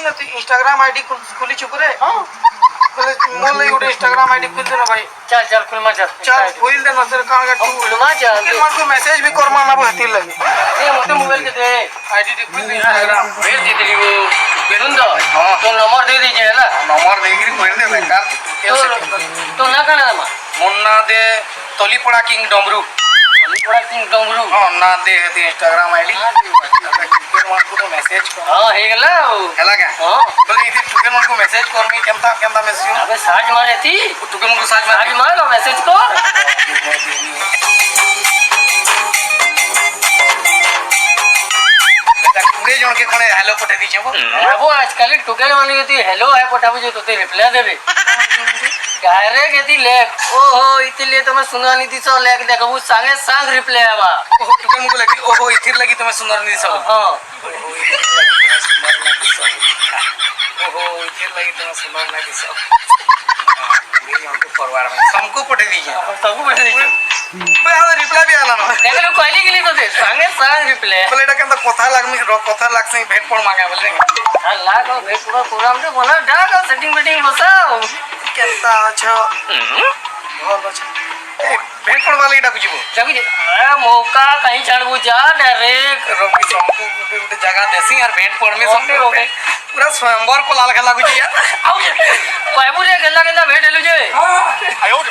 न तू Instagram ID खुली चुप रे बोले मोल ले उड़े इंस्टाग्राम आईडी खुल देना भाई चल चल खुल मा चल खुल देना सर कान का तू खुल मा चल के मन को मैसेज भी कर माना बहती लगे ये मोटे मोबाइल के दे आईडी दे खुल दे इंस्टाग्राम भेज दे तेरी वो बेरुन दो तो नंबर दे दीजिए है ना नंबर देगिरी कोई दे बेकार तो ना कहना मा मुन्ना दे तोलीपड़ा किंग डमरू बड़ा किंग डमरू हां ना दे है इंस्टाग्राम आईडी के मन को मैसेज कर हां हे गेला हैला क्या हां बोले इधर तुके मन को मैसेज करमी केमता केमता मैसेज अबे साज मारे थी तुके मन को साज मार लो मैसेज को पूरे जन के कोने हेलो पठे दी छबो वो आजकल टुकेल वाली के तू हेलो है पठाबो जे तो रिप्लाई देबे कारे केती लेख ओहो इतले तो मैं सुनवा नीति सो लेख देखबू संगे संग रिप्लाई आवा ओहो तुके मन को लगी ओहो इथिर लगी तुम्हें सुंदर नहीं सब हां ओहो इथिर लगी तुम्हें सुंदर नहीं सब पूरे जन के परिवार में सबको पठे दीजिए सबको पठे दीजिए बे आ रिप्लाई भी आला ना देख लो कहली गेली तो दे संगे संग रिप्लाई बोले एटा केनता कथा लागमी कथा लागसे भेट पड़ मांगा बोले अल्लाह को भेट पूरा प्रोग्राम से बोला डाक सेटिंग मीटिंग बसाओ केनता अच्छा बहुत अच्छा ए भेट पड़ वाले डाकू जीवो जब अरे मौका कहीं चढ़बू जा डायरेक्ट रवि सबको ଗୋଟେ जगह देसी यार भेट पड़ में सब ओके पूरा स्वयंवर को लाल खेला गुजी यार आउ कहबू रे गेला गेला भेट हेलु जे आयो